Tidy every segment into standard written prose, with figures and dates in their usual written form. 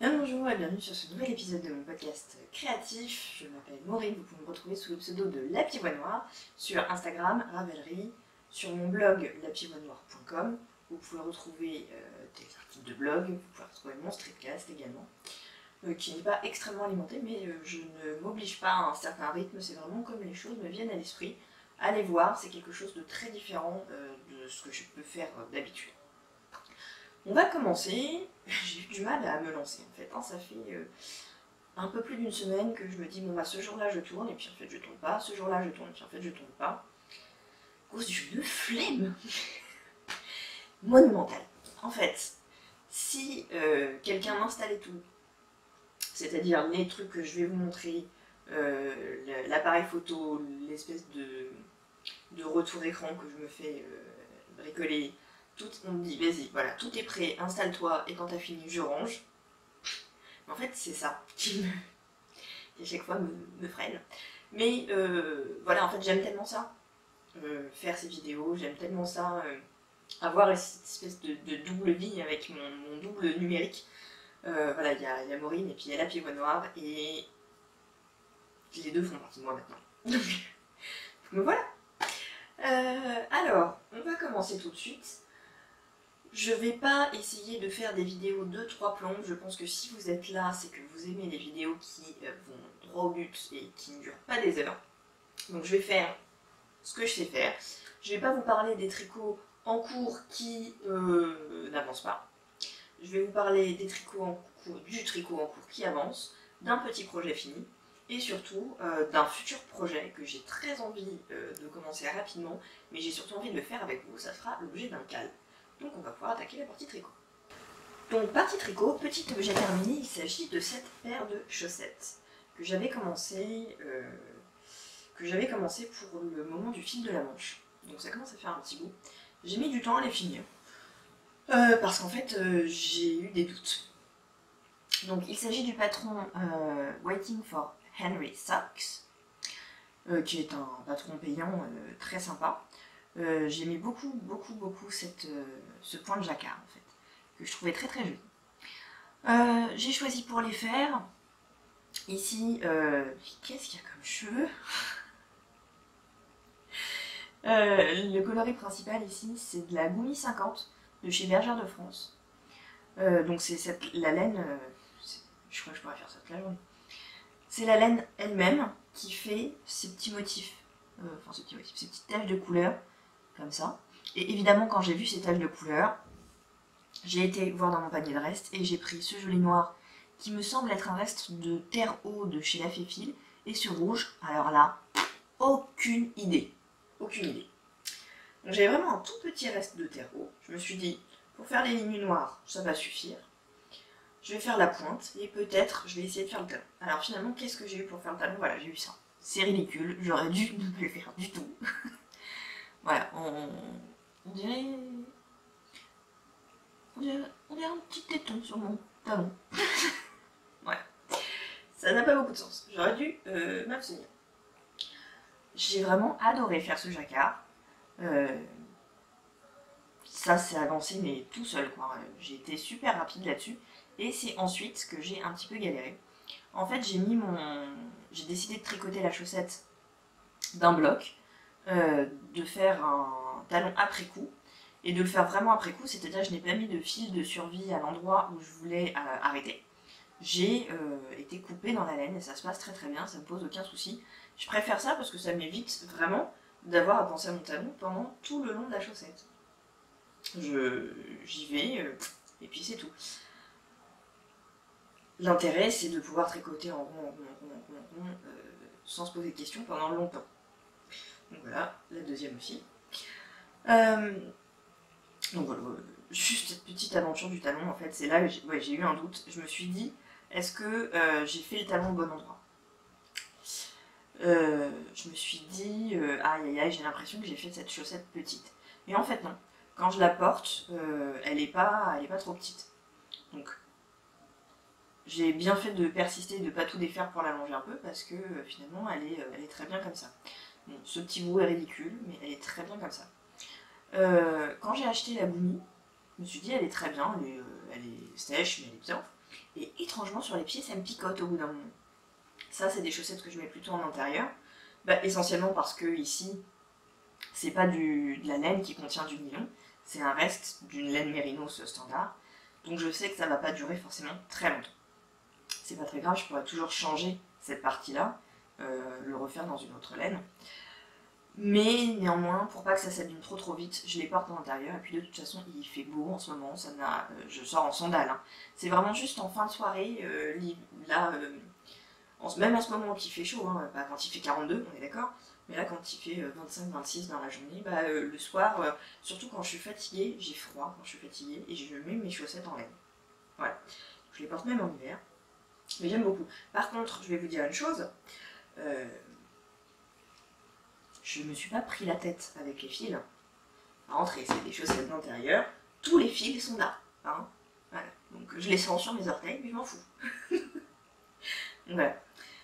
Bonjour et bienvenue sur ce nouvel épisode de mon podcast créatif. Je m'appelle Maureen, vous pouvez me retrouver sous le pseudo de La Pivoine Noire sur Instagram, Ravelry, sur mon blog lapivoinenoire.com. Vous pouvez retrouver des articles de blog, vous pouvez retrouver mon streetcast également, qui n'est pas extrêmement alimenté, mais je ne m'oblige pas à un certain rythme, c'est vraiment comme les choses me viennent à l'esprit. Allez voir, c'est quelque chose de très différent de ce que je peux faire d'habitude. On va commencer. J'ai eu du mal à me lancer en fait, ça fait un peu plus d'une semaine que je me dis bon bah ce jour-là je tourne et puis en fait je tourne pas, ce jour-là je tourne et puis en fait je tourne pas. À cause d'une flemme monumentale. En fait, si quelqu'un m'installait tout, c'est-à-dire les trucs que je vais vous montrer, l'appareil photo, l'espèce de retour écran que je me fais bricoler, on me dit vas-y, voilà, tout est prêt, installe-toi et quand t'as fini, je range. En fait, c'est ça qui à chaque fois me freine. Mais voilà, en fait, j'aime tellement ça, faire ces vidéos, j'aime tellement ça, avoir cette espèce de double vie avec mon double numérique. Voilà, il y a Maureen et puis il y a La Pivoine Noire et les deux font partie de moi maintenant. Donc voilà. Alors, on va commencer tout de suite. Je vais pas essayer de faire des vidéos de 3 plombs, je pense que si vous êtes là, c'est que vous aimez les vidéos qui vont droit au but et qui ne durent pas des heures. Donc je vais faire ce que je sais faire. Je vais pas vous parler des tricots en cours qui n'avancent pas. Je vais vous parler des tricots en cours, du tricot en cours qui avance, d'un petit projet fini, et surtout d'un futur projet que j'ai très envie de commencer rapidement, mais j'ai surtout envie de le faire avec vous, ça fera l'objet d'un cal. Donc on va pouvoir attaquer la partie tricot. Donc partie tricot, petit objet terminé, il s'agit de cette paire de chaussettes que j'avais commencé pour le moment du fil de la manche. Donc ça commence à faire un petit bout. J'ai mis du temps à les finir parce qu'en fait j'ai eu des doutes. Donc il s'agit du patron Waiting for Henry Socks, qui est un patron payant très sympa. J'ai mis beaucoup ce point de jacquard en fait, que je trouvais très très joli. J'ai choisi pour les faire, ici, qu'est-ce qu'il y a comme cheveux? Le coloris principal ici, c'est de la Goumy 50 de chez Bergère de France. Donc c'est la laine, je crois que je pourrais faire ça toute la journée. C'est la laine elle-même qui fait ces petits motifs, ces petites taches de couleur, comme ça. Et évidemment, quand j'ai vu ces taches de couleur, j'ai été voir dans mon panier de reste et j'ai pris ce joli noir qui me semble être un reste de terre eau de chez La Féfile et ce rouge, alors là, aucune idée. Aucune idée. Donc j'avais vraiment un tout petit reste de terre eau. Je me suis dit, pour faire les lignes noires, ça va suffire. Je vais faire la pointe et peut-être je vais essayer de faire le talon. Alors finalement, qu'est-ce que j'ai eu pour faire le talon? Voilà, j'ai eu ça. C'est ridicule, j'aurais dû ne pas le faire du tout. Voilà, on dirait un petit téton sur mon talon. Voilà, ça n'a pas beaucoup de sens. J'aurais dû m'abstenir. J'ai vraiment adoré faire ce jacquard. Ça s'est avancé mais tout seul quoi. J'ai été super rapide là-dessus. Et c'est ensuite que j'ai un petit peu galéré. En fait, j'ai décidé de tricoter la chaussette d'un bloc, de faire un talon après coup, et de le faire vraiment après coup, c'est-à-dire je n'ai pas mis de fil de survie à l'endroit où je voulais arrêter. J'ai été coupée dans la laine et ça se passe très très bien, ça me pose aucun souci. Je préfère ça parce que ça m'évite vraiment d'avoir à penser à mon talon pendant tout le long de la chaussette. J'y vais, et puis c'est tout. L'intérêt, c'est de pouvoir tricoter en rond, sans se poser de questions pendant longtemps. Donc voilà, la deuxième aussi. Donc voilà, juste cette petite aventure du talon, en fait, c'est là que j'ai eu un doute. Je me suis dit, est-ce que j'ai fait le talon au bon endroit? Je me suis dit, aïe aïe aïe, j'ai l'impression que j'ai fait cette chaussette petite. Et en fait non, quand je la porte, elle est pas trop petite. Donc j'ai bien fait de persister et de ne pas tout défaire pour l'allonger un peu parce que finalement elle est très bien comme ça. Bon, ce petit bout est ridicule, mais elle est très bien comme ça. Quand j'ai acheté la Goumy, je me suis dit elle est très bien, elle est sèche, mais elle est bien. Et étrangement, sur les pieds, ça me picote au bout d'un moment. Ça, c'est des chaussettes que je mets plutôt en intérieur. Bah, essentiellement parce que ici, c'est pas de la laine qui contient du nylon, c'est un reste d'une laine mérinos standard. Donc je sais que ça va pas durer forcément très longtemps. C'est pas très grave, je pourrais toujours changer cette partie-là, le refaire dans une autre laine. Mais néanmoins, pour pas que ça s'abîme trop vite, je les porte à l'intérieur. Et puis de toute façon, il fait beau en ce moment, je sors en sandales. Hein. C'est vraiment juste en fin de soirée, là, même en ce moment qu'il fait chaud, hein, pas quand il fait 42, on est d'accord. Mais là, quand il fait 25-26 dans la journée, bah, le soir, surtout quand je suis fatiguée, j'ai froid quand je suis fatiguée, et je mets mes chaussettes en laine. Voilà. Je les porte même en hiver. Mais j'aime beaucoup. Par contre, je vais vous dire une chose. Je me suis pas pris la tête avec les fils. À rentrer, c'est des chaussettes d'intérieur. Tous les fils sont là. Hein, voilà. Donc je les sens sur mes orteils, mais je m'en fous. Voilà.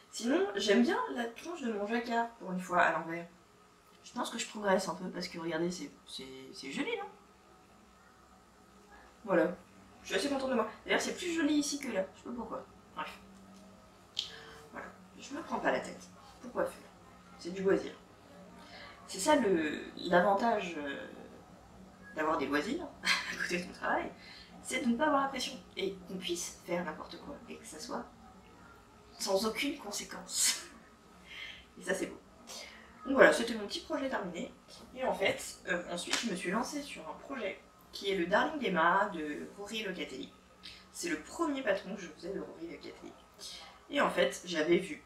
Sinon, j'aime bien la tranche de mon jacquard, pour une fois, à l'envers. Je pense que je progresse un peu, parce que regardez, c'est joli, non? Voilà. Je suis assez contente de moi. D'ailleurs, c'est plus joli ici que là. Je sais pas pourquoi. Bref. Voilà. Je me prends pas la tête. Pourquoi faire? C'est du loisir. C'est ça l'avantage d'avoir des loisirs à côté de ton travail, c'est de ne pas avoir la pression et qu'on puisse faire n'importe quoi et que ça soit sans aucune conséquence. Et ça c'est beau. Donc voilà, c'était mon petit projet terminé. Et en fait, ensuite je me suis lancée sur un projet qui est le Darling d'Emma de Rory Locatelli. C'est le premier patron que je faisais de Rory Locatelli. Et en fait, j'avais vu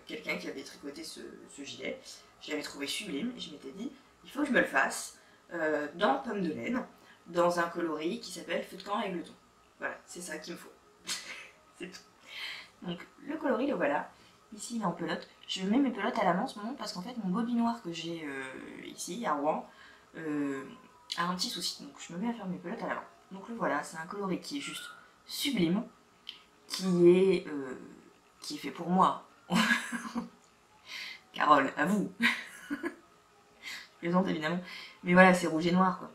quelqu'un qui avait tricoté ce gilet. Je l'avais trouvé sublime et je m'étais dit, il faut que je me le fasse dans pomme de laine, dans un coloris qui s'appelle feu de camp et gleton. Voilà, c'est ça qu'il me faut. C'est tout. Donc le coloris, le voilà. Ici, il est en pelote. Je mets mes pelotes à la main en ce moment parce qu'en fait, mon bobinoir que j'ai ici, à Rouen, a un petit souci. Donc je me mets à faire mes pelotes à la main. Donc le voilà, c'est un coloris qui est juste sublime, qui est fait pour moi. Carole, à vous. Je plaisante évidemment. Mais voilà, c'est rouge et noir quoi.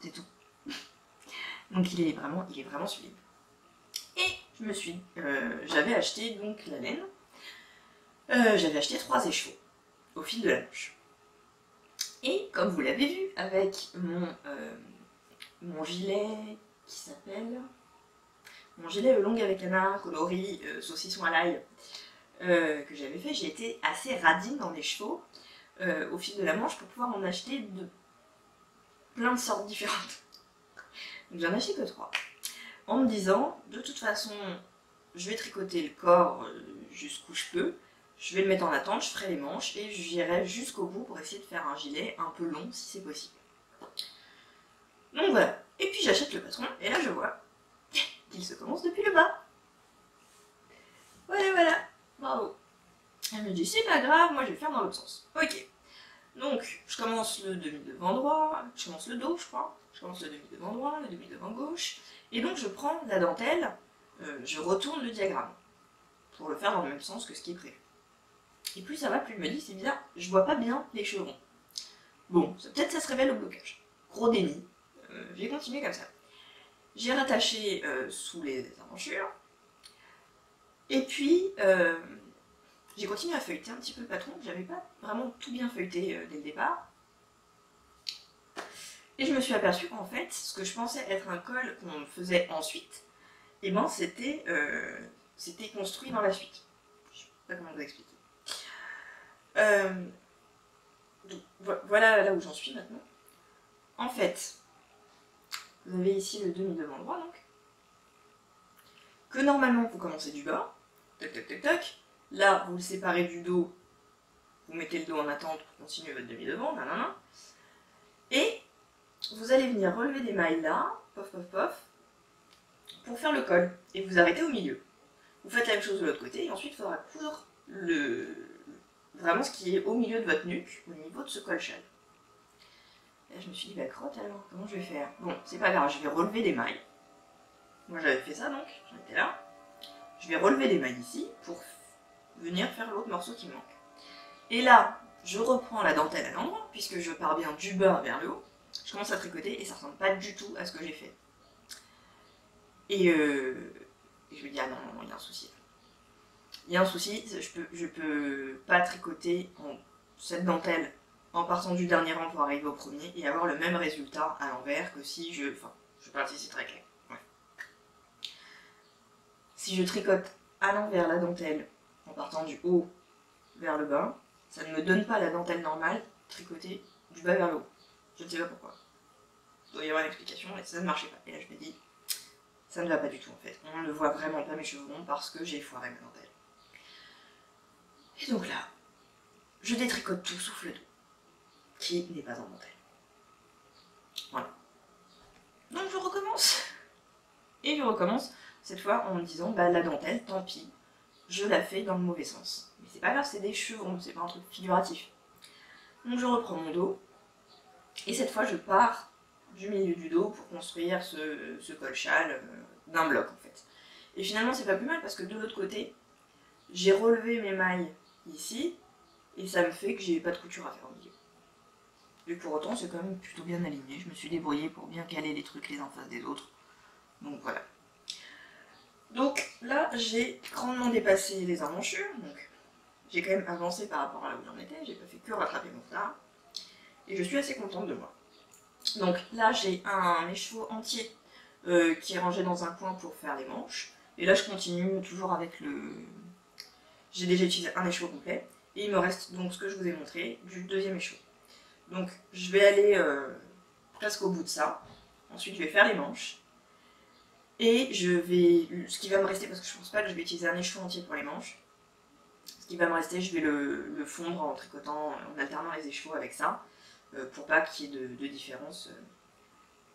C'est tout. Donc il est vraiment sublime. Et je me suis... j'avais acheté donc la laine. J'avais acheté 3 écheveaux au fil de la manche. Et comme vous l'avez vu avec mon gilet qui s'appelle... Mon gilet long avec canard, coloris saucisson à l'ail, que j'avais fait, j'ai été assez radine dans les chevaux au fil de la manche pour pouvoir en acheter de plein de sortes différentes. Donc j'en ai acheté que 3. En me disant, de toute façon, je vais tricoter le corps jusqu'où je peux, je vais le mettre en attente, je ferai les manches et j'irai jusqu'au bout pour essayer de faire un gilet un peu long si c'est possible. Donc voilà. Et puis j'achète le patron et là je vois qu'il se commence depuis le bas. Voilà. Bravo. Elle me dit, c'est pas grave, moi je vais le faire dans l'autre sens. Ok. Donc, je commence le demi-devant droit, je commence le dos, je crois. Je commence le demi-devant droit, le demi-devant gauche. Et donc, je prends la dentelle, je retourne le diagramme pour le faire dans le même sens que ce qui est prévu. Et plus ça va, plus je me dis, c'est bizarre, je vois pas bien les chevrons. Bon, peut-être ça se révèle au blocage. Gros déni. J'ai continué comme ça. J'ai rattaché sous les emmanchures. Et puis, j'ai continué à feuilleter un petit peu le patron. J'avais pas vraiment tout bien feuilleté dès le départ. Et je me suis aperçue qu'en fait, ce que je pensais être un col qu'on faisait ensuite, et ben c'était construit dans la suite. Je sais pas comment vous expliquer. Donc, voilà là où j'en suis maintenant. En fait, vous avez ici le demi-devant droit donc, que normalement vous commencez du bas, toc. Là, vous le séparez du dos, vous mettez le dos en attente pour continuer votre demi-devant, nanana. Et vous allez venir relever des mailles là, pof, pour faire le col. Et vous arrêtez au milieu. Vous faites la même chose de l'autre côté, et ensuite il faudra coudre vraiment ce qui est au milieu de votre nuque, au niveau de ce col-châle. Là, je me suis dit, bah crotte alors, comment je vais faire? Bon, c'est pas grave, je vais relever les mailles. Moi j'avais fait ça donc, j'en étais là. Je vais relever les mailles ici pour venir faire l'autre morceau qui me manque. Et là, je reprends la dentelle à l'endroit, puisque je pars bien du bas vers le haut. Je commence à tricoter et ça ressemble pas du tout à ce que j'ai fait. Et je me dis, ah non, non, il y a un souci. Il y a un souci, je peux pas tricoter cette dentelle en partant du dernier rang pour arriver au premier et avoir le même résultat à l'envers que si je... Enfin, je parle ici, c'est très clair. Ouais. Si je tricote à l'envers la dentelle en partant du haut vers le bas, ça ne me donne pas la dentelle normale tricotée du bas vers le haut. Je ne sais pas pourquoi. Il doit y avoir une explication et ça ne marchait pas. Et là je me dis, ça ne va pas du tout en fait. On ne voit vraiment pas mes chevrons parce que j'ai foiré ma dentelle. Et donc là, je détricote tout sauf le dos, qui n'est pas en dentelle. Voilà. Donc je recommence. Et je recommence, cette fois en me disant, bah la dentelle, tant pis, je la fais dans le mauvais sens. Mais c'est pas grave, c'est des chevrons, c'est pas un truc figuratif. Donc je reprends mon dos, et cette fois je pars du milieu du dos pour construire ce col-châle d'un bloc en fait. Et finalement c'est pas plus mal parce que de l'autre côté, j'ai relevé mes mailles ici, et ça me fait que j'ai pas de couture à faire au milieu. Et pour autant c'est quand même plutôt bien aligné, je me suis débrouillée pour bien caler les trucs les uns en face des autres. Donc voilà. Donc là j'ai grandement dépassé les emmanchures, donc j'ai quand même avancé par rapport à là où j'en étais, j'ai pas fait que rattraper mon retard. Et je suis assez contente de moi. Donc là j'ai un écheveau entier qui est rangé dans un coin pour faire les manches. Et là je continue toujours avec le... J'ai déjà utilisé un écheveau complet. Et il me reste donc ce que je vous ai montré du deuxième écheveau. Donc je vais aller presque au bout de ça. Ensuite je vais faire les manches. Et je vais... Ce qui va me rester, parce que je pense pas que je vais utiliser un écheveau entier pour les manches. Ce qui va me rester, je vais le fondre en tricotant, en alternant les écheveaux avec ça. Pour pas qu'il y ait de différence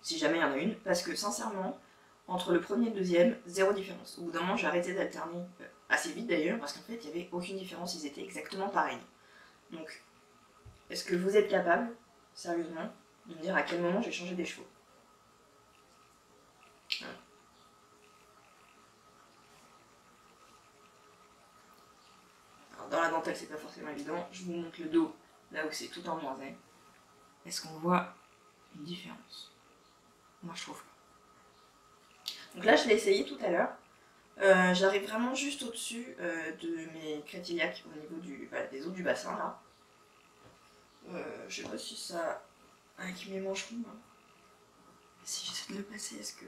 si jamais il y en a une, parce que sincèrement, entre le premier et le deuxième, zéro différence. Au bout d'un moment, j'ai arrêté d'alterner, assez vite d'ailleurs, parce qu'en fait, il n'y avait aucune différence, ils étaient exactement pareils. Donc, est-ce que vous êtes capable, sérieusement, de me dire à quel moment j'ai changé des chevaux? Voilà. Alors, dans la dentelle, c'est pas forcément évident, je vous montre le dos, là où c'est tout en jersey. Est-ce qu'on voit une différence? Moi, je trouve pas. Donc là, je l'ai essayé tout à l'heure. J'arrive vraiment juste au-dessus de mes crétillacs au niveau des os du bassin là. Je sais pas si ça avec mes mancherons là. Si j'essaie de le passer, est-ce que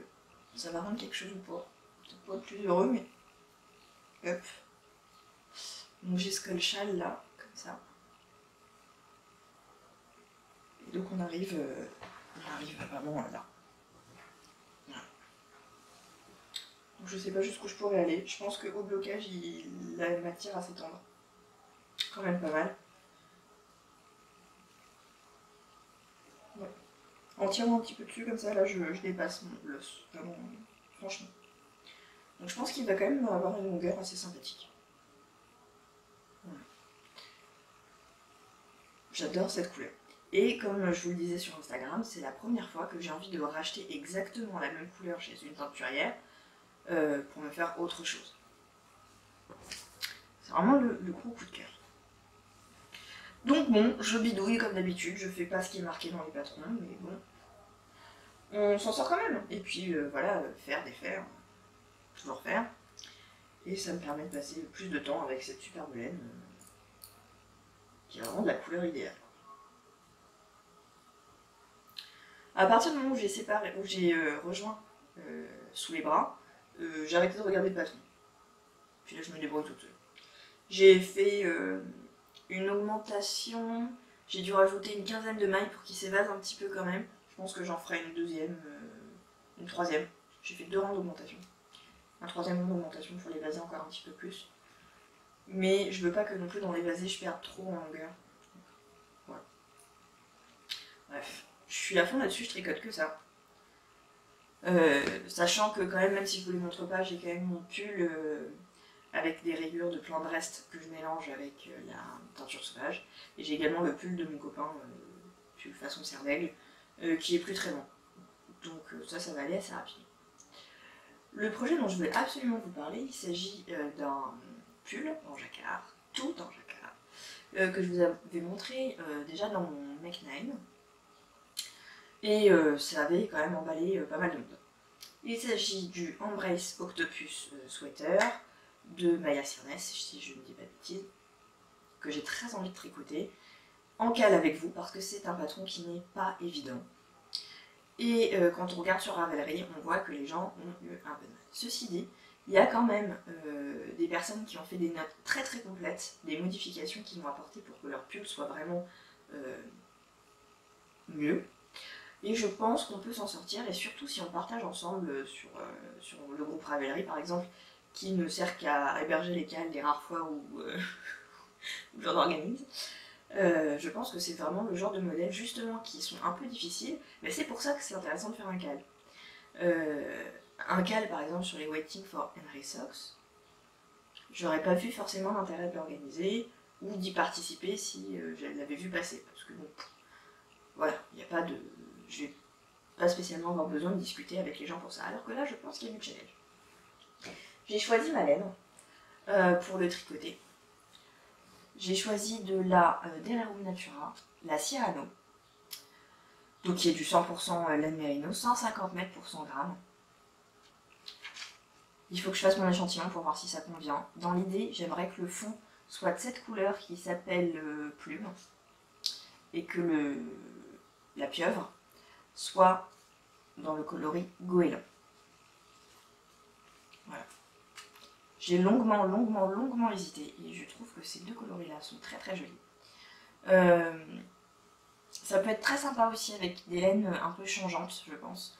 ça va rendre quelque chose ou pas? Peut-être pas être plus heureux, mais hop. Donc j'ai ce col-châle là, comme ça. Et donc on arrive vraiment là. Voilà. Donc je sais pas jusqu'où je pourrais aller. Je pense qu'au blocage, la matière à s'étendre. Quand même pas mal. Ouais. En tirant un petit peu dessus comme ça, là je dépasse l'os, vraiment, franchement. Donc je pense qu'il va quand même avoir une longueur assez sympathique. Voilà. J'adore cette couleur. Et comme je vous le disais sur Instagram, c'est la première fois que j'ai envie de racheter exactement la même couleur chez une teinturière pour me faire autre chose. C'est vraiment le gros coup de cœur. Donc bon, je bidouille comme d'habitude, je fais pas ce qui est marqué dans les patrons, mais bon, on s'en sort quand même. Et puis voilà, faire, défaire, toujours faire. Et ça me permet de passer plus de temps avec cette superbe laine qui est vraiment de la couleur idéale. À partir du moment où j'ai séparé, où j'ai rejoint sous les bras, j'ai arrêté de regarder le patron. Puis là je me débrouille toute seule. J'ai fait une augmentation, j'ai dû rajouter une quinzaine de mailles pour qu'il s'évase un petit peu quand même. Je pense que j'en ferai une deuxième, une troisième. J'ai fait 2 rangs d'augmentation. Un troisième rang d'augmentation pour l'évaser encore un petit peu plus. Mais je veux pas que non plus dans l'évasé je perde trop en longueur. Voilà. Bref, je suis à fond là-dessus, je tricote que ça. Sachant que quand même si je vous les montre pas, j'ai quand même mon pull avec des rayures de plein de restes que je mélange avec la teinture sauvage. Et j'ai également le pull de mon copain, pull façon serre d'aigle, qui est plus très long. Donc ça va aller assez rapide. Le projet dont je voulais absolument vous parler, il s'agit d'un pull en jacquard, tout en jacquard, que je vous avais montré déjà dans mon Make 9. Et ça avait quand même emballé pas mal de monde. Il s'agit du Embrace Octopus Sweater de Maya Sirnes, si je ne dis pas de bêtises, que j'ai très envie de tricoter en cale avec vous parce que c'est un patron qui n'est pas évident. Et quand on regarde sur Ravelry, on voit que les gens ont eu un peu de mal. Ceci dit, il y a quand même des personnes qui ont fait des notes très très complètes, des modifications qu'ils vont apporter pour que leur pull soit vraiment mieux. Et je pense qu'on peut s'en sortir, et surtout si on partage ensemble sur le groupe Ravelry par exemple, qui ne sert qu'à héberger les cales des rares fois où j'en organise. Je pense que c'est vraiment le genre de modèles justement qui sont un peu difficiles, mais c'est pour ça que c'est intéressant de faire un cal. Un cal par exemple sur les Waiting for Henry Socks, j'aurais pas vu forcément l'intérêt de l'organiser ou d'y participer si je l'avais vu passer, parce que bon, voilà, il n'y a pas de... je vais pas spécialement avoir besoin de discuter avec les gens pour ça, alors que là je pense qu'il y a du challenge. J'ai choisi ma laine pour le tricoter. J'ai choisi de la Delarum Natura, la Cyrano, donc qui est du 100% laine mérino, 150 mètres pour 100 grammes. Il faut que je fasse mon échantillon pour voir si ça convient. Dans l'idée, j'aimerais que le fond soit de cette couleur qui s'appelle plume, et que la pieuvre soit dans le coloris goéland. Voilà. J'ai longuement hésité, et je trouve que ces deux coloris-là sont très très jolis. Ça peut être très sympa aussi avec des laines un peu changeantes, je pense,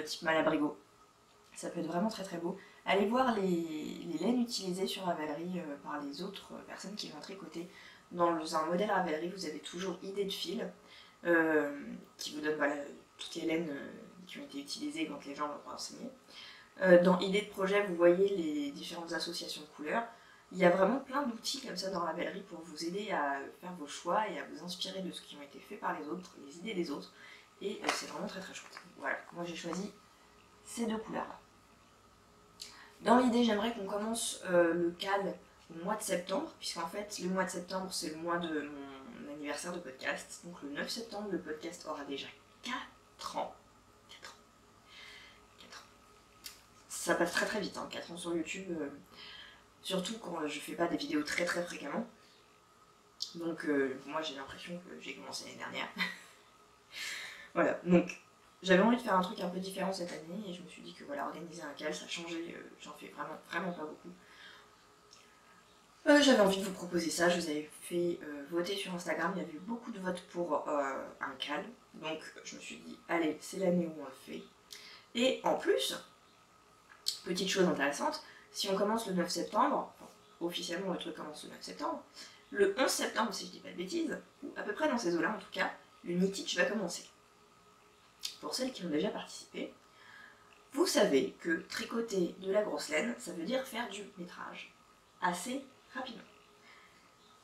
type Malabrigo. Ça peut être vraiment très très beau. Allez voir les laines utilisées sur Ravelry par les autres personnes qui vont tricoter. Dans un modèle Ravelry, vous avez toujours idée de fil, qui vous donne voilà, toutes les laines qui ont été utilisées quand les gens vont renseigner. Dans idée de projet, vous voyez les différentes associations de couleurs. Il y a vraiment plein d'outils comme ça dans Ravelry pour vous aider à faire vos choix et à vous inspirer de ce qui ont été fait par les autres, les idées des autres. Et c'est vraiment très très chouette. Voilà, moi j'ai choisi ces deux couleurs-là. Dans l'idée, j'aimerais qu'on commence le cal au mois de septembre, puisqu'en fait, le mois de septembre, c'est le mois de mon anniversaire de podcast. Donc le 9 septembre, le podcast aura déjà 4 ans. 4 ans. 4 ans. Ça passe très très vite, hein, 4 ans sur YouTube. Surtout quand je fais pas des vidéos très très fréquemment. Donc moi j'ai l'impression que j'ai commencé l'année dernière. Voilà, donc j'avais envie de faire un truc un peu différent cette année et je me suis dit que voilà, organiser un cal, ça changeait, j'en fais vraiment pas beaucoup. J'avais envie de vous proposer ça, je vous avais fait voter sur Instagram, il y avait eu beaucoup de votes pour un cal, donc je me suis dit allez, c'est l'année où on le fait. Et en plus, petite chose intéressante, si on commence le 9 septembre, enfin, officiellement le truc commence le 9 septembre, le 11 septembre, si je dis pas de bêtises, ou à peu près dans ces eaux-là en tout cas, le Knitich va commencer. Pour celles qui ont déjà participé, vous savez que tricoter de la grosse laine, ça veut dire faire du métrage assez rapidement.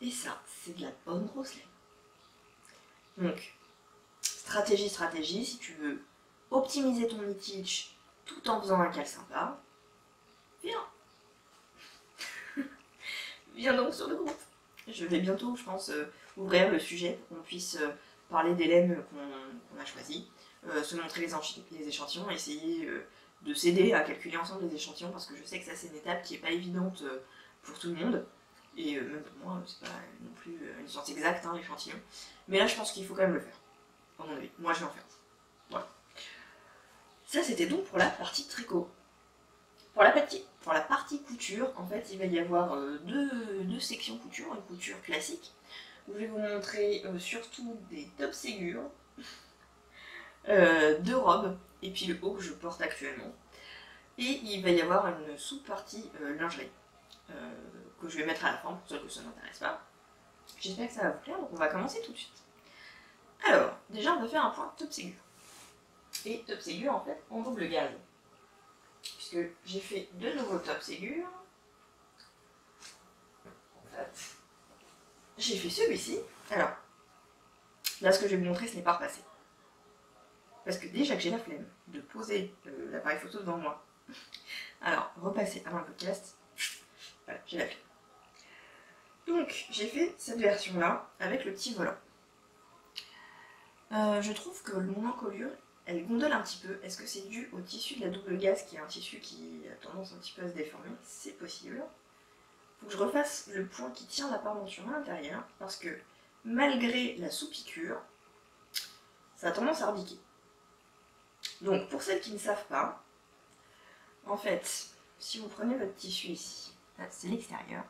Et ça, c'est de la bonne grosse laine. Donc, stratégie, si tu veux optimiser ton Knitich tout en faisant un cal sympa, viens. Viens donc sur le groupe. Je vais bientôt, je pense, ouvrir le sujet pour qu'on puisse parler des laines qu'on a choisies, se montrer les échantillons, essayer de s'aider à calculer ensemble les échantillons parce que je sais que ça c'est une étape qui n'est pas évidente pour tout le monde et même pour moi c'est pas non plus une science exacte hein, l'échantillon, mais là je pense qu'il faut quand même le faire, à mon avis. Moi je vais en faire. Voilà. Ça c'était donc pour la partie tricot. Pour la partie couture, en fait, il va y avoir deux sections couture, une couture classique, où je vais vous montrer surtout des top ségures, deux robes, et puis le haut que je porte actuellement. Et il va y avoir une sous-partie lingerie, que je vais mettre à la fin pour ceux que ça n'intéresse pas. J'espère que ça va vous plaire, donc on va commencer tout de suite. Alors, déjà on va faire un point top ségure. Et top ségure, en fait, en double gage. Puisque j'ai fait de nouveaux top ségures. En fait, j'ai fait celui-ci. Alors, là ce que je vais vous montrer, ce n'est pas repassé. Parce que déjà que j'ai la flemme de poser l'appareil photo devant moi. Alors, repasser avant le podcast. Voilà, j'ai la flemme. Donc, j'ai fait cette version-là avec le petit volant. Je trouve que mon encolure elle gondole un petit peu. Est-ce que c'est dû au tissu de la double gaze, qui est un tissu qui a tendance un petit peu à se déformer? C'est possible. Faut que je refasse le point qui tient la parmenture à l'intérieur, parce que malgré la sous-piqûre, ça a tendance à rebiquer. Donc pour celles qui ne savent pas, en fait, si vous prenez votre tissu ici, là c'est l'extérieur,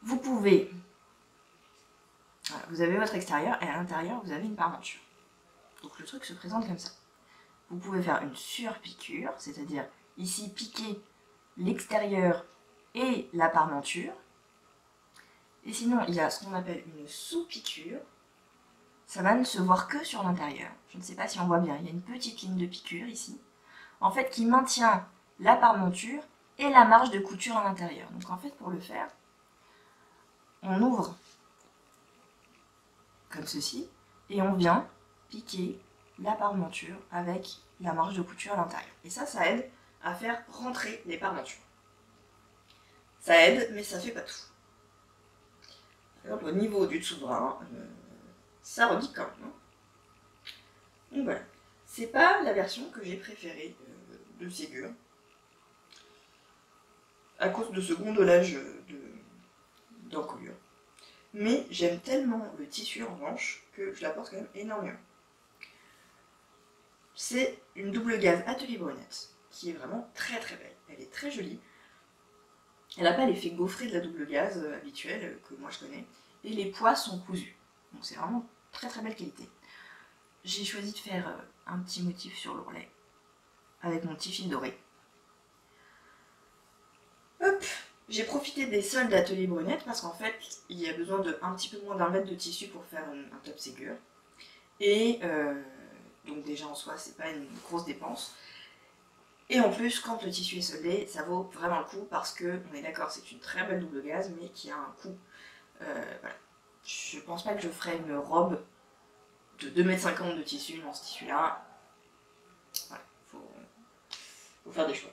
vous pouvez, voilà, vous avez votre extérieur et à l'intérieur vous avez une parmenture. Donc le truc se présente comme ça. Vous pouvez faire une surpiqûre, c'est-à-dire ici piquer l'extérieur et la parmenture. Et sinon, il y a ce qu'on appelle une sous-piqûre. Ça va ne se voir que sur l'intérieur. Je ne sais pas si on voit bien, il y a une petite ligne de piqûre ici, en fait, qui maintient la parmenture et la marge de couture à l'intérieur. Donc en fait, pour le faire, on ouvre comme ceci, et on vient piquer la parmenture avec la marge de couture à l'intérieur. Et ça aide à faire rentrer les parmentures. Ça aide, mais ça fait pas tout. Par exemple, au niveau du dessous de bras, ça rebique quand même. Donc voilà. C'est pas la version que j'ai préférée de Ségur, à cause de ce gondolage d'encolure. Mais j'aime tellement le tissu en revanche que je la porte quand même énormément. C'est une double gaze Atelier Brunette qui est vraiment très très belle. Elle est très jolie. Elle n'a pas l'effet gaufré de la double gaze habituelle que moi je connais. Et les pois sont cousus. Donc c'est vraiment très très belle qualité. J'ai choisi de faire un petit motif sur l'ourlet avec mon petit fil doré. Hop, j'ai profité des soldes d'Atelier Brunette parce qu'en fait, il y a besoin de un petit peu moins d'1 mètre de tissu pour faire un top Ségur. Et donc déjà en soi, c'est pas une grosse dépense. Et en plus, quand le tissu est soldé, ça vaut vraiment le coup parce que, on est d'accord, c'est une très belle double gaze, mais qui a un coût. Voilà. Je pense pas que je ferais une robe de 2,50 m de tissu dans ce tissu-là. Voilà, faut faire des choix.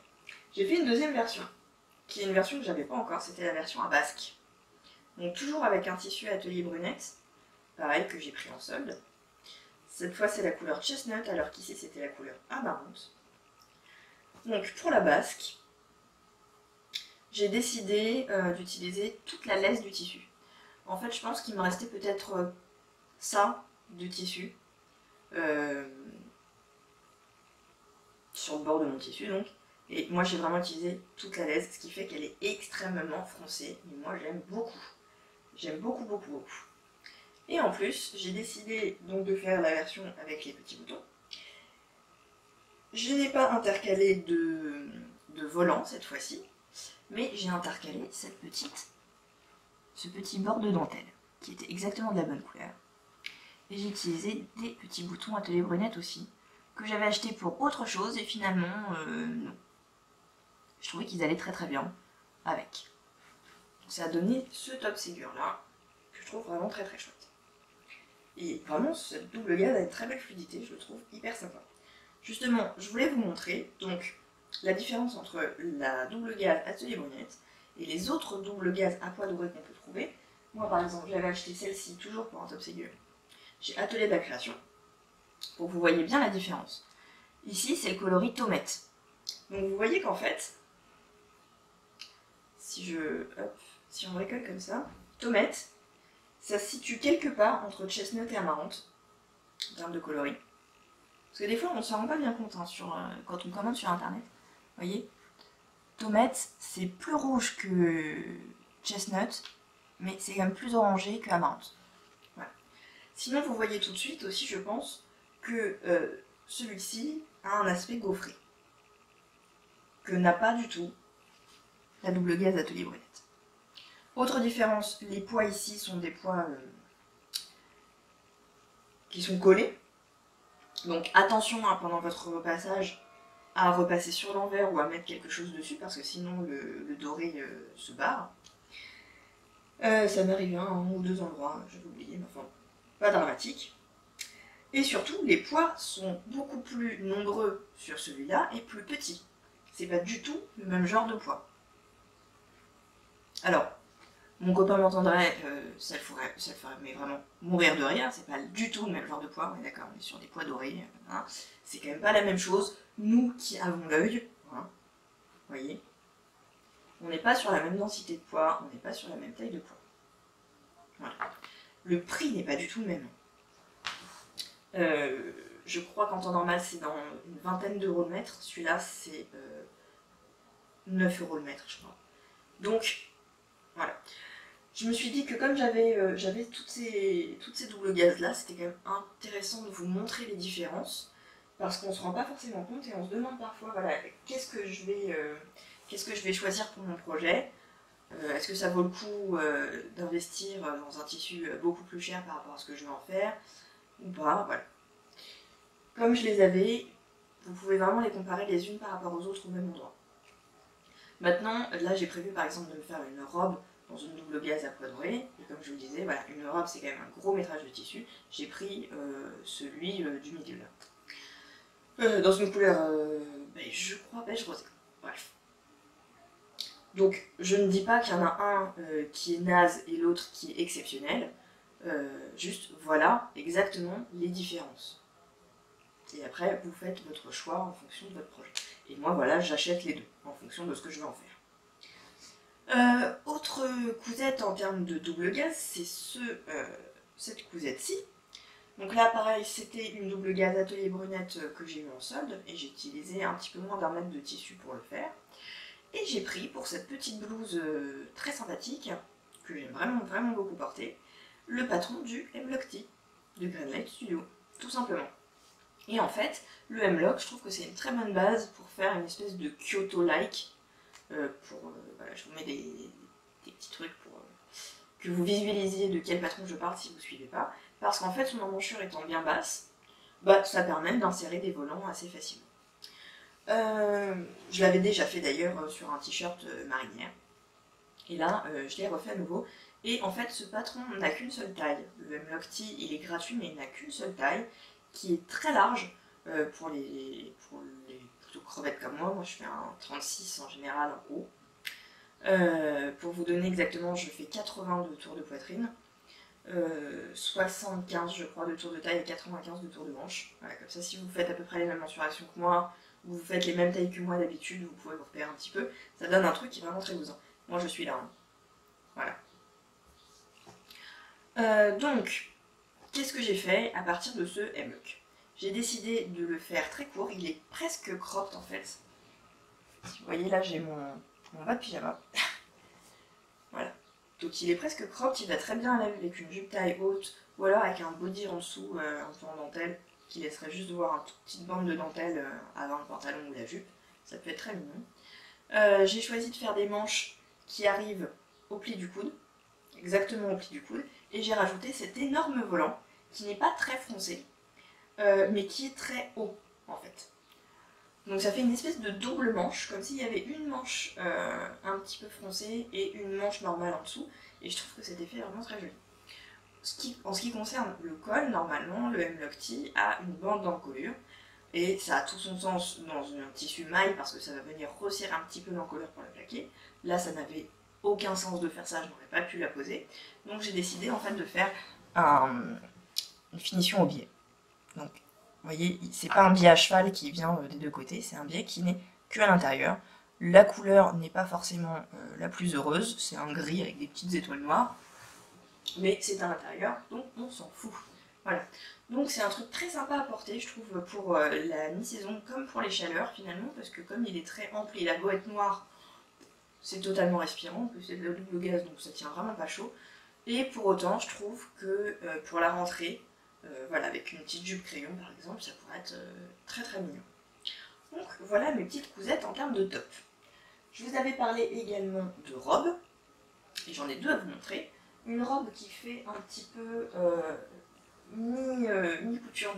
J'ai fait une deuxième version, qui est une version que j'avais pas encore, c'était la version à basque. Donc toujours avec un tissu Atelier Brunette, pareil que j'ai pris en solde. Cette fois c'est la couleur chestnut, alors qu'ici c'était la couleur amarante. Donc pour la basque, j'ai décidé d'utiliser toute la laisse du tissu. En fait je pense qu'il me restait peut-être ça de tissu sur le bord de mon tissu donc. Et moi j'ai vraiment utilisé toute la laisse, ce qui fait qu'elle est extrêmement froncée. Mais moi j'aime beaucoup. J'aime beaucoup, beaucoup, beaucoup. Et en plus, j'ai décidé donc de faire la version avec les petits boutons. Je n'ai pas intercalé de volant cette fois-ci, mais j'ai intercalé ce petit bord de dentelle, qui était exactement de la bonne couleur. Et j'ai utilisé des petits boutons Atelier Brunette aussi, que j'avais acheté pour autre chose, et finalement, non. Je trouvais qu'ils allaient très très bien avec. Ça a donné ce top Ségur là, que je trouve vraiment très très chouette. Et vraiment, cette double gaze a une très belle fluidité, je le trouve hyper sympa. Justement, je voulais vous montrer donc la différence entre la double gaze Atelier Brunette et les autres doubles gazes à pois dorés qu'on peut trouver. Moi par exemple, j'avais acheté celle-ci, toujours pour un top Ségur, chez Atelier de la Création, pour que vous voyez bien la différence. Ici, c'est le coloris Tomette. Donc vous voyez qu'en fait, si on bricole comme ça, Tomette, ça se situe quelque part entre chestnut et amarante, en termes de coloris. Parce que des fois, on ne s'en rend pas bien compte hein, quand on commande sur internet. Vous voyez, Tomette, c'est plus rouge que chestnut, mais c'est quand même plus orangé que amarante. Voilà. Sinon, vous voyez tout de suite aussi, je pense, que celui-ci a un aspect gaufré, que n'a pas du tout la double gaze Atelier Brunette. Autre différence, les pois ici sont des pois qui sont collés. Donc attention hein, pendant votre repassage à repasser sur l'envers ou à mettre quelque chose dessus parce que sinon le doré se barre. Ça m'est arrivé à un ou deux endroits, j'avais oublié, mais enfin, pas dramatique. Et surtout, les pois sont beaucoup plus nombreux sur celui-là et plus petits. C'est pas du tout le même genre de pois. Alors, Mon copain m'entendrait, ça le ferait mais vraiment mourir de rire, c'est pas du tout le même genre de poids, on est d'accord, on est sur des pois dorés, hein. C'est quand même pas la même chose. Nous qui avons l'œil, hein, vous voyez, on n'est pas sur la même densité de poids, on n'est pas sur la même taille de poids. Voilà. Le prix n'est pas du tout le même. Je crois qu'en temps normal c'est dans une vingtaine d'euros le mètre, celui-là c'est 9 euros le mètre je crois. Donc voilà. Je me suis dit que comme j'avais toutes ces doubles gazes là, c'était quand même intéressant de vous montrer les différences, parce qu'on se rend pas forcément compte et on se demande parfois, voilà, qu'est-ce que je vais choisir pour mon projet. Est-ce que ça vaut le coup d'investir dans un tissu beaucoup plus cher par rapport à ce que je vais en faire, ou pas, voilà. Comme je les avais, vous pouvez vraiment les comparer les unes par rapport aux autres au même endroit. Maintenant, là j'ai prévu par exemple de me faire une robe dans une double gaze à pois dorés, et comme je vous le disais, voilà, une robe c'est quand même un gros métrage de tissu, j'ai pris celui du milieu là. Dans une couleur, je crois beige rosé, bref. Donc je ne dis pas qu'il y en a un qui est naze et l'autre qui est exceptionnel, juste voilà exactement les différences. Et après vous faites votre choix en fonction de votre projet. Et moi voilà, j'achète les deux en fonction de ce que je veux en faire. Autre cousette en termes de double gaze, c'est cette cousette-ci. Donc là pareil, c'était une double gaze atelier brunette que j'ai eu en solde, et j'ai utilisé un petit peu moins d'1 mètre de tissu pour le faire. Et j'ai pris pour cette petite blouse très sympathique, que j'aime vraiment beaucoup porter, le patron du Hemlock Tee, de Greenlight Studio, tout simplement. Et en fait, le Hemlock, je trouve que c'est une très bonne base pour faire une espèce de Kyoto-like. Voilà, je vous mets des petits trucs pour que vous visualisiez de quel patron je parle si vous ne suivez pas. Parce qu'en fait, son emmanchure étant bien basse, ça permet d'insérer des volants assez facilement. Je l'avais déjà fait d'ailleurs sur un t-shirt marinière. Et là, je l'ai refait à nouveau. Et en fait, ce patron n'a qu'une seule taille. Le Hemlock Tee, il est gratuit, mais il n'a qu'une seule taille, qui est très large pour les plutôt crevettes comme moi. Moi, je fais un 36 en général en haut. Pour vous donner exactement, je fais 80 de tour de poitrine, 75 je crois de tour de taille et 95 de tour de manche. Voilà, comme ça, si vous faites à peu près les mêmes mensurations que moi, ou vous faites les mêmes tailles que moi d'habitude, vous pouvez vous repérer un petit peu. Ça donne un truc qui est vraiment très gousant. Moi, je suis là. Hein. Voilà. Donc, qu'est-ce que j'ai fait à partir de ce Hemlock? J'ai décidé de le faire très court. Il est presque cropped en fait. Si vous voyez là, j'ai mon bas de pyjama. Voilà. Donc il est presque cropped, il va très bien avec une jupe taille haute, ou alors avec un body en dessous, un peu en dentelle, qui laisserait juste voir une petite bande de dentelle avant le pantalon ou la jupe. Ça peut être très mignon. J'ai choisi de faire des manches qui arrivent au pli du coude, exactement au pli du coude, et j'ai rajouté cet énorme volant, qui n'est pas très foncé, mais qui est très haut, en fait. Donc ça fait une espèce de double manche, comme s'il y avait une manche un petit peu froncée et une manche normale en dessous, et je trouve que cet effet est vraiment très joli. En ce qui concerne le col, normalement, le Hemlock Tee a une bande d'encolure, et ça a tout son sens dans un tissu maille, parce que ça va venir resserrer un petit peu l'encolure pour la plaquer. Là, ça n'avait aucun sens de faire ça, je n'aurais pas pu la poser. Donc j'ai décidé en fait de faire une finition au biais. Donc, vous voyez, c'est pas un biais à cheval qui vient des deux côtés, c'est un biais qui n'est que à l'intérieur. La couleur n'est pas forcément la plus heureuse, c'est un gris avec des petites étoiles noires, mais c'est à l'intérieur, donc on s'en fout. Voilà. Donc c'est un truc très sympa à porter, je trouve, pour la mi-saison comme pour les chaleurs finalement, parce que comme il est très ample et la beau être noire, c'est totalement respirant, que c'est de la double gaze, donc ça tient vraiment pas chaud. Et pour autant, je trouve que pour la rentrée, voilà, avec une petite jupe crayon par exemple, ça pourrait être très mignon. Donc voilà mes petites cousettes en termes de top. Je vous avais parlé également de robes, et j'en ai deux à vous montrer. Une robe qui fait un petit peu mi-couture,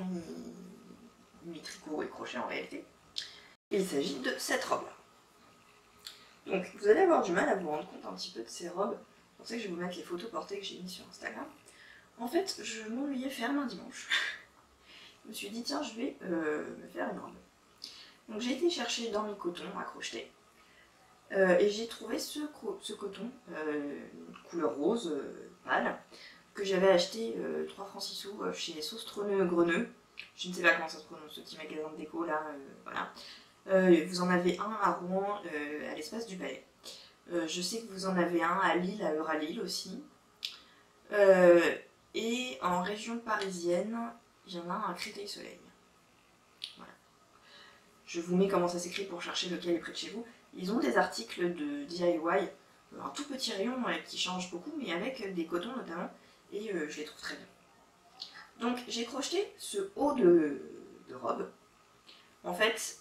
mi-tricot et crochet en réalité. Il s'agit de cette robe-là. Donc vous allez avoir du mal à vous rendre compte un petit peu de ces robes. C'est pour ça que je vais vous mettre les photos portées que j'ai mises sur Instagram. En fait, je m'ennuyais faire un dimanche. Je me suis dit, tiens, je vais me faire une robe. Donc j'ai été chercher dans mes cotons à crocheter. Et j'ai trouvé ce coton, couleur rose pâle, que j'avais acheté 3 francs 6 sous chez Saustronneux Greneux. Je ne sais pas comment ça se prononce, ce petit magasin de déco là, voilà. Vous en avez un à Rouen, à l'Espace du Palais. Je sais que vous en avez un à Lille, à Euralille aussi. Et en région parisienne, il y en a un à Créteil-Soleil. Voilà. Je vous mets comment ça s'écrit pour chercher lequel est près de chez vous. Ils ont des articles de DIY, un tout petit rayon qui change beaucoup, mais avec des cotons notamment, et je les trouve très bien. Donc j'ai crocheté ce haut de robe. En fait,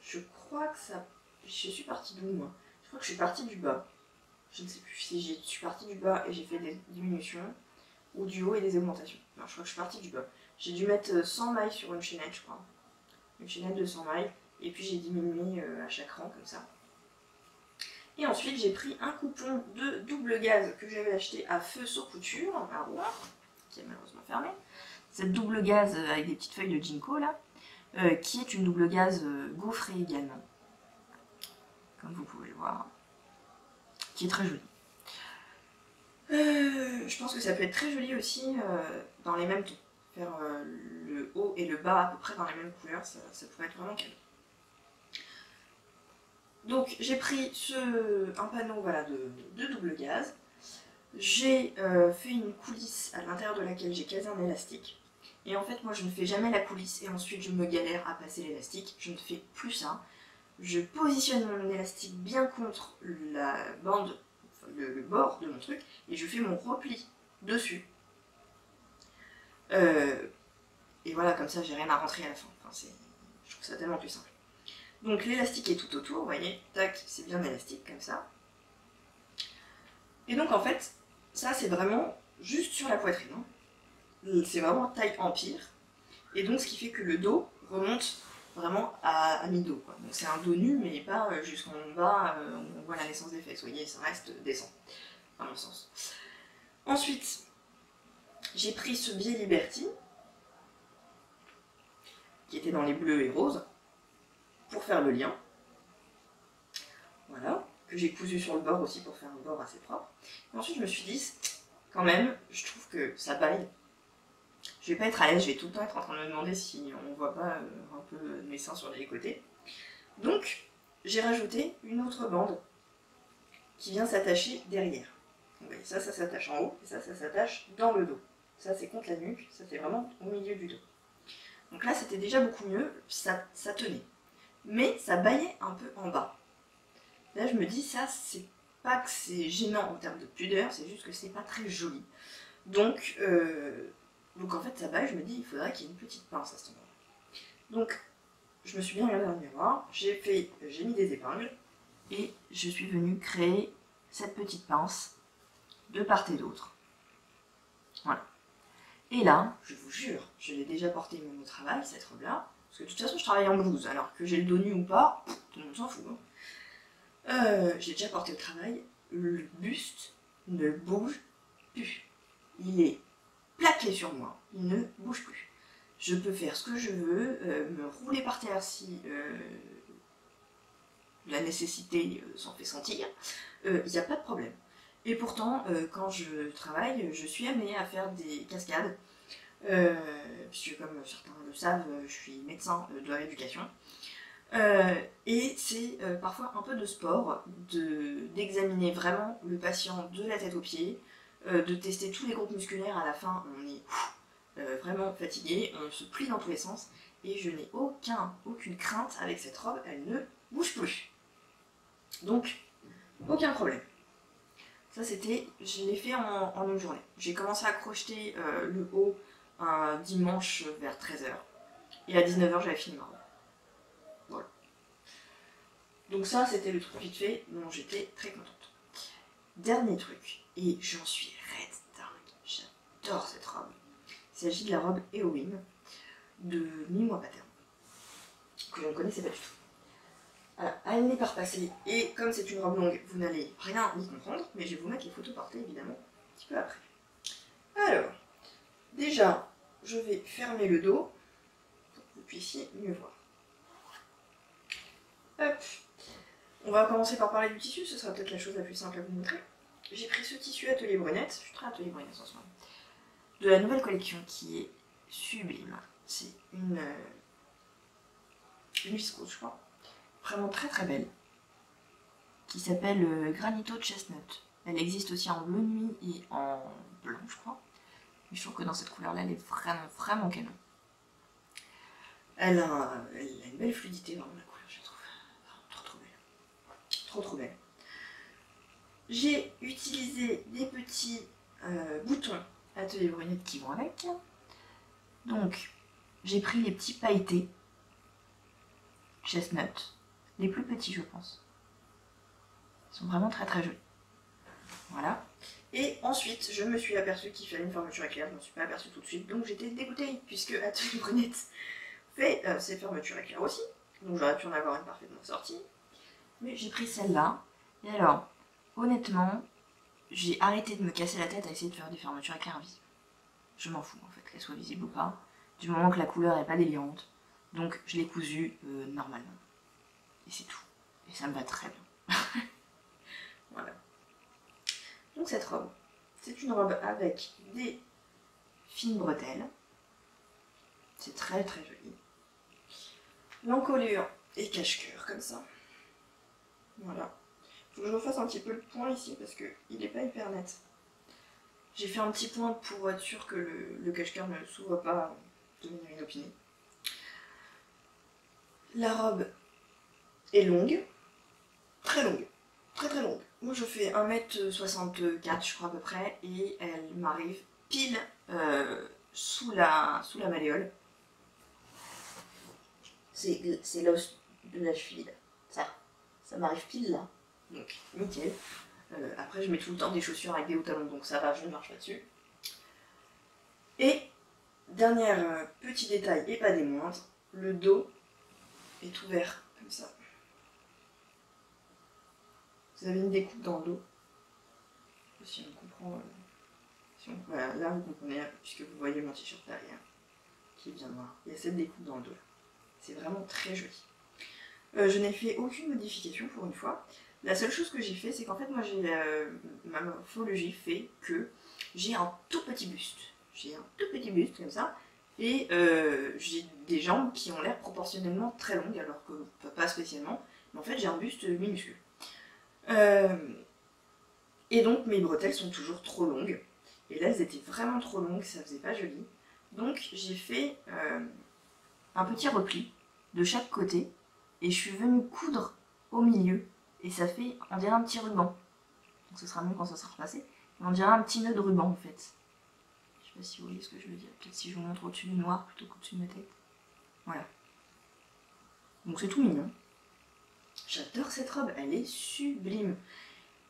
je crois que ça... Je suis partie d'où moi? Je crois que je suis partie du bas. Je ne sais plus si je suis partie du bas et j'ai fait des diminutions, ou du haut et des augmentations. Non, je crois que je suis partie du bas. J'ai dû mettre 100 mailles sur une chaînette, je crois. Une chaînette de 100 mailles, et puis j'ai diminué à chaque rang, comme ça. Et ensuite, j'ai pris un coupon de double gaze que j'avais acheté à Feu-Saut Couture, à Rouen, qui est malheureusement fermé. Cette double gaze avec des petites feuilles de ginkgo, là, qui est une double gaze gaufrée également, comme vous pouvez le voir, qui est très jolie. Je pense que ça peut être très joli aussi dans les mêmes tons. Faire le haut et le bas à peu près dans les mêmes couleurs, ça pourrait être vraiment cadeau. Donc j'ai pris un panneau voilà, de double gaze. J'ai fait une coulisse à l'intérieur de laquelle j'ai casé un élastique. Et en fait, moi je ne fais jamais la coulisse et ensuite je me galère à passer l'élastique. Je ne fais plus ça. Je positionne mon élastique bien contre la bande, enfin, le bord de mon truc, et je fais mon repli dessus. Et voilà, comme ça j'ai rien à rentrer à la fin. Enfin, je trouve ça tellement plus simple. Donc l'élastique est tout autour, vous voyez, tac, c'est bien élastique comme ça. Et donc en fait, ça c'est vraiment juste sur la poitrine. Hein. C'est vraiment taille empire. Et donc ce qui fait que le dos remonte vraiment à mi-dos. Donc c'est un dos nu, mais pas jusqu'en bas, on voit la naissance des fesses. Vous voyez, ça reste décent, à mon sens. Ensuite, j'ai pris ce biais Liberty, qui était dans les bleus et roses, pour faire le lien. Voilà, que j'ai cousu sur le bord aussi pour faire un bord assez propre. Et ensuite je me suis dit, quand même, je trouve que ça baille. Je vais pas être à l'aise, je vais tout le temps être en train de me demander si on voit pas un peu mes seins sur les côtés. Donc j'ai rajouté une autre bande qui vient s'attacher derrière. Donc, ça s'attache en haut et ça s'attache dans le dos. Ça c'est contre la nuque, ça c'est vraiment au milieu du dos. Donc là c'était déjà beaucoup mieux, ça tenait. Mais ça baillait un peu en bas. Là, je me dis, ça, c'est pas que c'est gênant en termes de pudeur, c'est juste que c'est pas très joli. Donc en fait, ça baille, je me dis, il faudrait qu'il y ait une petite pince à ce moment-là. Donc, je me suis bien regardée dans le miroir, j'ai mis des épingles, et je suis venue créer cette petite pince de part et d'autre. Voilà. Et là, je vous jure, je l'ai déjà portée même au travail, cette robe-là, parce que de toute façon, je travaille en blouse, alors que j'ai le dos nu ou pas, tout le monde s'en fout. Hein. J'ai déjà porté au travail, le buste ne bouge plus. Il est plaqué sur moi, il ne bouge plus. Je peux faire ce que je veux, me rouler par terre si la nécessité s'en fait sentir, il n'y a pas de problème. Et pourtant, quand je travaille, je suis amenée à faire des cascades, puisque comme certains le savent, je suis médecin de rééducation. Et c'est parfois un peu de sport d'examiner vraiment le patient de la tête aux pieds, de tester tous les groupes musculaires. À la fin, on est vraiment fatigué, on se plie dans tous les sens, et je n'ai aucune crainte avec cette robe, elle ne bouge plus. Donc, aucun problème. Ça c'était, je l'ai fait en une journée. J'ai commencé à crocheter le haut un dimanche vers 13 h, et à 19 h j'avais fini ma robe. Voilà. Donc ça, c'était le truc vite fait, dont j'étais très contente. Dernier truc, et j'en suis raide dingue, j'adore cette robe. Il s'agit de la robe Eowyn de Mime-moi Pattern, que je ne connaissais pas du tout. Voilà, elle n'est pas repassée, et comme c'est une robe longue, vous n'allez rien y comprendre, mais je vais vous mettre les photos portées évidemment un petit peu après. Alors, déjà, je vais fermer le dos pour que vous puissiez mieux voir. Hop. On va commencer par parler du tissu, ce sera peut-être la chose la plus simple à vous montrer. J'ai pris ce tissu Atelier Brunette, je suis très Atelier Brunette en ce moment, de la nouvelle collection qui est sublime. C'est une viscose, je crois, vraiment très très belle, qui s'appelle Granito Chestnut. Elle existe aussi en bleu nuit et en blanc, je crois. Mais je trouve que dans cette couleur-là, elle est vraiment, vraiment canon. Elle a une belle fluidité, vraiment, la couleur, je la trouve trop trop belle. Trop trop belle. J'ai utilisé des petits boutons Atelier Brunette qui vont avec. Donc, j'ai pris les petits pailletés Chestnut, les plus petits, je pense. Ils sont vraiment très très jolis. Voilà. Et ensuite, je me suis aperçue qu'il fallait une fermeture éclair. Je ne m'en suis pas aperçue tout de suite, donc j'étais dégoûtée, puisque Atelier Brunette fait ses fermetures éclair aussi. Donc j'aurais pu en avoir une parfaitement sortie. Mais j'ai pris celle-là. Et alors, honnêtement, j'ai arrêté de me casser la tête à essayer de faire des fermetures éclair visibles. Je m'en fous en fait, qu'elles soient visibles ou pas, du moment que la couleur n'est pas délirante. Donc je l'ai cousue normalement. Et c'est tout. Et ça me va très bien. Voilà. Donc cette robe, c'est une robe avec des fines bretelles. C'est très très joli. L'encolure est cache-cœur comme ça. Voilà. Faut que je refasse un petit peu le point ici parce qu'il n'est pas hyper net. J'ai fait un petit point pour être sûr que le cache-cœur ne s'ouvre pas de manière inopinée. La robe est longue, très longue, très très longue. Moi je fais 1m64 je crois à peu près et elle m'arrive pile sous la malléole. C'est l'os de la cheville, ça m'arrive pile là, donc nickel. Après je mets tout le temps des chaussures avec des hauts talons, donc ça va, je ne marche pas dessus. Et dernier petit détail et pas des moindres, le dos est ouvert comme ça. Vous avez une découpe dans le dos. Si on comprend. Voilà, là vous comprenez, puisque vous voyez mon t-shirt derrière, qui est bien noir. Il y a cette découpe dans le dos. C'est vraiment très joli. Je n'ai fait aucune modification pour une fois. La seule chose que j'ai fait, c'est qu'en fait, moi, ma morphologie fait que j'ai un tout petit buste. J'ai un tout petit buste comme ça. Et j'ai des jambes qui ont l'air proportionnellement très longues, alors que pas spécialement. Mais en fait, j'ai un buste minuscule. Et donc, mes bretelles sont toujours trop longues. Et là, elles étaient vraiment trop longues, ça faisait pas joli. Donc, j'ai fait un petit repli de chaque côté. Et je suis venue coudre au milieu. Et ça fait, on dirait un petit ruban. Donc, ce sera mieux quand ça sera repassé. Mais on dirait un petit nœud de ruban, en fait. Je sais pas si vous voyez ce que je veux dire. Peut-être si je vous montre au-dessus du noir plutôt qu'au-dessus de ma tête. Voilà. Donc, c'est tout mignon. J'adore cette robe, elle est sublime.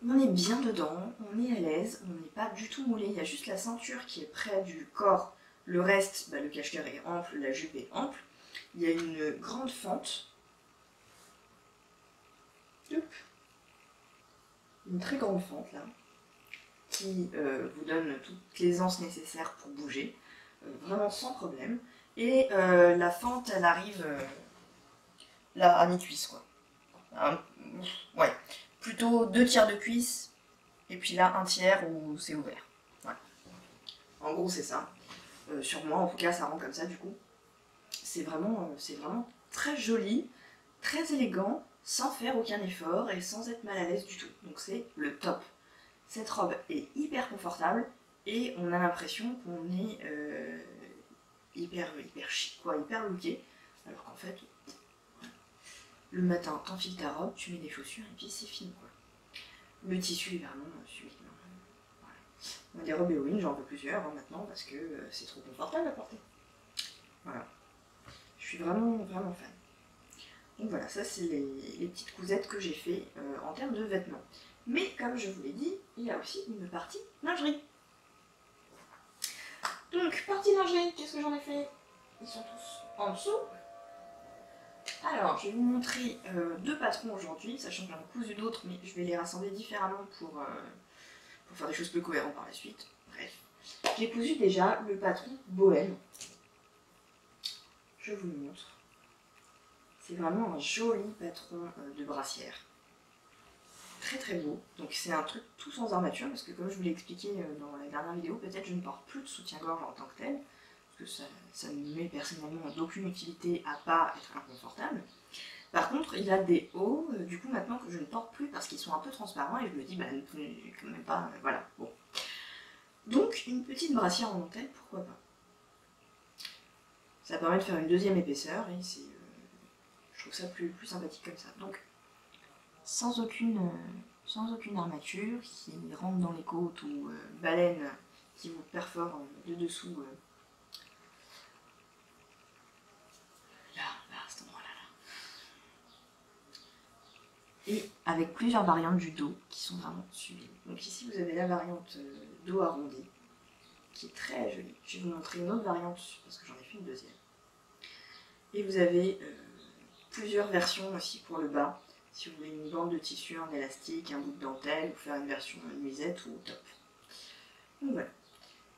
On est bien dedans, on est à l'aise, on n'est pas du tout moulé. Il y a juste la ceinture qui est près du corps. Le reste, le cache-cœur est ample, la jupe est ample. Il y a une grande fente. Une très grande fente là, qui vous donne toute l'aisance nécessaire pour bouger, vraiment sans problème. Et la fente, elle arrive là à mi-cuisse quoi. Ouais, plutôt 2 tiers de cuisse, et puis là 1 tiers où c'est ouvert. Voilà. En gros c'est ça. Sur moi en tout cas ça rend comme ça du coup. C'est vraiment très joli, très élégant, sans faire aucun effort et sans être mal à l'aise du tout. Donc c'est le top. Cette robe est hyper confortable et on a l'impression qu'on est hyper chic, quoi, hyper looké. Alors qu'en fait, le matin, t'enfiles ta robe, tu mets des chaussures et puis c'est fini, quoi. Le tissu est vraiment sublime. Voilà. Des robes Halloween, j'en veux plusieurs maintenant parce que c'est trop confortable à porter. Voilà. Je suis vraiment fan. Donc voilà, ça c'est les petites cousettes que j'ai fait en termes de vêtements. Mais comme je vous l'ai dit, il y a aussi une partie lingerie. Donc, partie lingerie, qu'est-ce que j'en ai fait? Ils sont tous en dessous. Alors, je vais vous montrer 2 patrons aujourd'hui, sachant que j'en ai cousu d'autres, mais je vais les rassembler différemment pour faire des choses plus cohérentes par la suite. Bref. J'ai cousu déjà le patron bohème. Je vous le montre. C'est vraiment un joli patron de brassière. très très beau. Donc c'est un truc tout sans armature, parce que comme je vous l'ai expliqué dans la dernière vidéo, peut-être je ne porte plus de soutien-gorge en tant que tel, parce que ça ne m'est personnellement d'aucune utilité à part être inconfortable. Par contre, il a des hauts, du coup maintenant que je ne porte plus parce qu'ils sont un peu transparents et je me dis, bah quand même pas, voilà, bon. Donc une petite brassière en dentelle, pourquoi pas. Ça permet de faire une deuxième épaisseur et je trouve ça plus sympathique comme ça. Donc sans aucune armature qui rentre dans les côtes ou baleine qui vous perfore de dessous. Là, à cet endroit-là. Et avec plusieurs variantes du dos qui sont vraiment sublimes. Donc ici vous avez la variante dos arrondi qui est très jolie. Je vais vous montrer une autre variante parce que j'en ai fait une deuxième. Et vous avez plusieurs versions aussi pour le bas. Si vous voulez une bande de tissu, un élastique, un bout de dentelle, ou faire une version nuisette ou top. Donc voilà.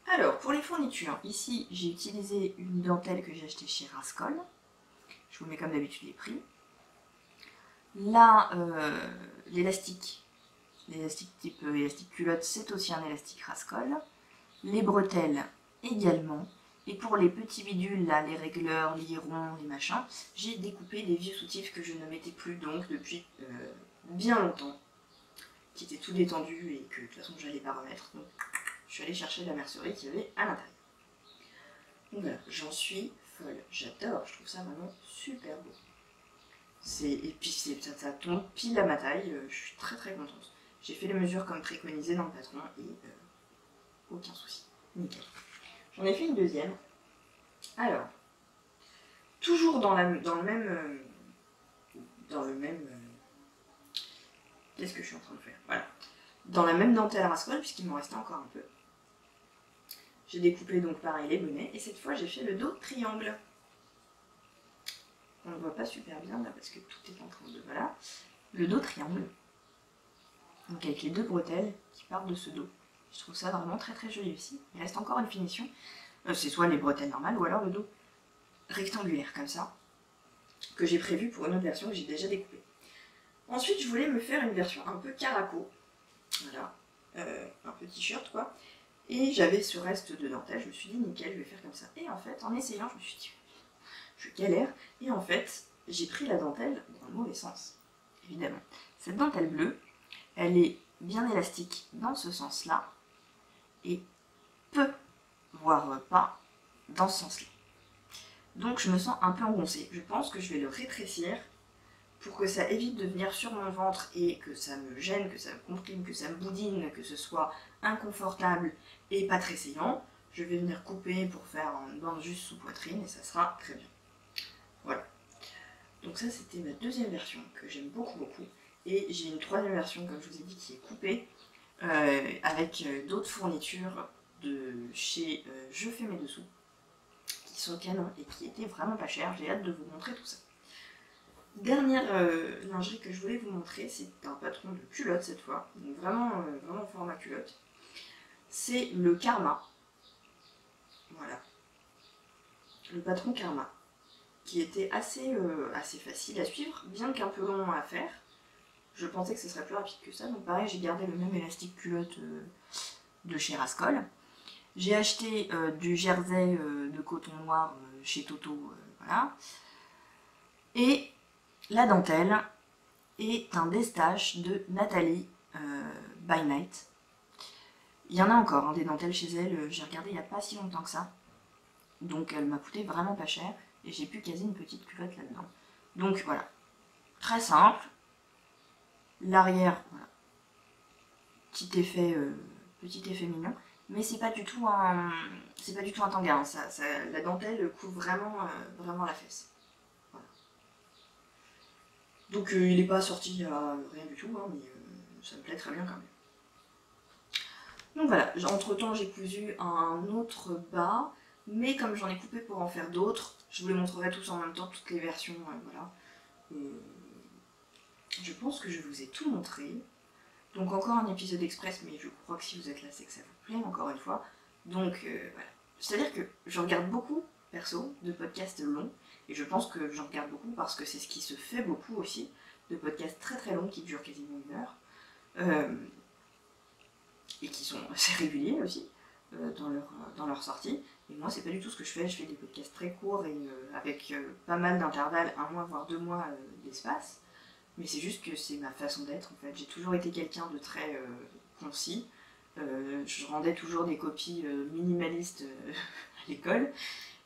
Alors pour les fournitures, ici j'ai utilisé une dentelle que j'ai achetée chez Rascol. Je vous mets comme d'habitude les prix. Là, l'élastique type élastique culotte, c'est aussi un élastique Rascol. Les bretelles également. Et pour les petits bidules, là, les régleurs, les ronds, les machins, j'ai découpé des vieux soutifs que je ne mettais plus donc depuis bien longtemps, qui étaient tout détendus et que de toute façon je n'allais pas remettre. Donc je suis allée chercher la mercerie qu'il y avait à l'intérieur. Donc voilà, j'en suis folle, j'adore, je trouve ça vraiment super beau. Et puis ça tombe pile à ma taille, je suis très très contente. J'ai fait les mesures comme préconisé dans le patron et aucun souci, nickel. J'en ai fait une deuxième. Alors, toujours dans le même... Qu'est-ce que je suis en train de faire? Voilà. Dans la même dentelle à Rascol, puisqu'il m'en restait encore un peu. J'ai découpé donc pareil les bonnets, et cette fois j'ai fait le dos triangle. On ne voit pas super bien là, parce que tout est en train de... Voilà. Le dos triangle. Donc avec les deux bretelles qui partent de ce dos. Je trouve ça vraiment très très joli aussi. Il reste encore une finition. C'est soit les bretelles normales ou alors le dos rectangulaire comme ça, que j'ai prévu pour une autre version que j'ai déjà découpée. Ensuite je voulais me faire une version un peu caraco, voilà, un peu t-shirt quoi, et j'avais ce reste de dentelle, je me suis dit nickel, je vais faire comme ça. Et en fait en essayant je me suis dit je galère, et en fait j'ai pris la dentelle dans le mauvais sens, évidemment. Cette dentelle bleue, elle est bien élastique dans ce sens là, et peu voire pas dans ce sens-là. Donc je me sens un peu engoncée. Je pense que je vais le rétrécir pour que ça évite de venir sur mon ventre et que ça me gêne, que ça me comprime, que ça me boudine, que ce soit inconfortable et pas très saillant. Je vais venir couper pour faire une bande juste sous poitrine et ça sera très bien. Voilà. Donc ça c'était ma deuxième version que j'aime beaucoup beaucoup. Et j'ai une troisième version comme je vous ai dit qui est coupée avec d'autres fournitures de chez Je fais mes dessous, qui sont canons et qui étaient vraiment pas chers. J'ai hâte de vous montrer tout ça. Dernière lingerie que je voulais vous montrer, c'est un patron de culotte cette fois, donc vraiment, vraiment format culotte. C'est le Karma. Voilà. Le patron Karma, qui était assez facile à suivre, bien qu'un peu long à faire. Je pensais que ce serait plus rapide que ça, donc pareil, j'ai gardé le même élastique culotte de chez Rascol. J'ai acheté du jersey de coton noir chez Toto, voilà. Et la dentelle est un destache de Nathalie by Night. Il y en a encore hein, des dentelles chez elle, j'ai regardé il n'y a pas si longtemps que ça. Donc elle m'a coûté vraiment pas cher et j'ai pu caser une petite culotte là-dedans. Donc voilà, très simple. L'arrière, voilà. Petit effet mignon. Mais c'est pas du tout un tanga, hein. La dentelle couvre vraiment la fesse. Voilà. Donc il n'est pas sorti à rien du tout, hein, mais ça me plaît très bien quand même. Donc voilà, entre temps j'ai cousu un autre bas, mais comme j'en ai coupé pour en faire d'autres, je vous les montrerai tous en même temps, toutes les versions, voilà. Je pense que je vous ai tout montré. Donc encore un épisode express, mais je crois que si vous êtes là, c'est que ça vous plaît, encore une fois. Donc voilà. C'est-à-dire que je regarde beaucoup, perso, de podcasts longs, et je pense que j'en regarde beaucoup parce que c'est ce qui se fait beaucoup aussi, de podcasts très très longs qui durent quasiment 1 heure. et qui sont assez réguliers aussi dans leur sortie. Et moi, c'est pas du tout ce que je fais des podcasts très courts et avec pas mal d'intervalles, 1 mois voire 2 mois d'espace. Mais c'est juste que c'est ma façon d'être en fait. J'ai toujours été quelqu'un de très concis. Je rendais toujours des copies minimalistes à l'école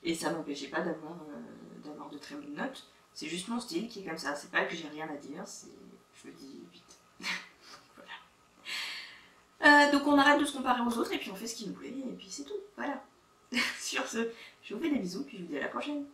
et ça m'empêchait pas d'avoir de très bonnes notes. C'est juste mon style qui est comme ça. C'est pas que j'ai rien à dire, je le dis vite. Voilà. Donc on arrête de se comparer aux autres et puis on fait ce qu'il nous plaît et puis c'est tout. Voilà. Sur ce, je vous fais des bisous puis je vous dis à la prochaine.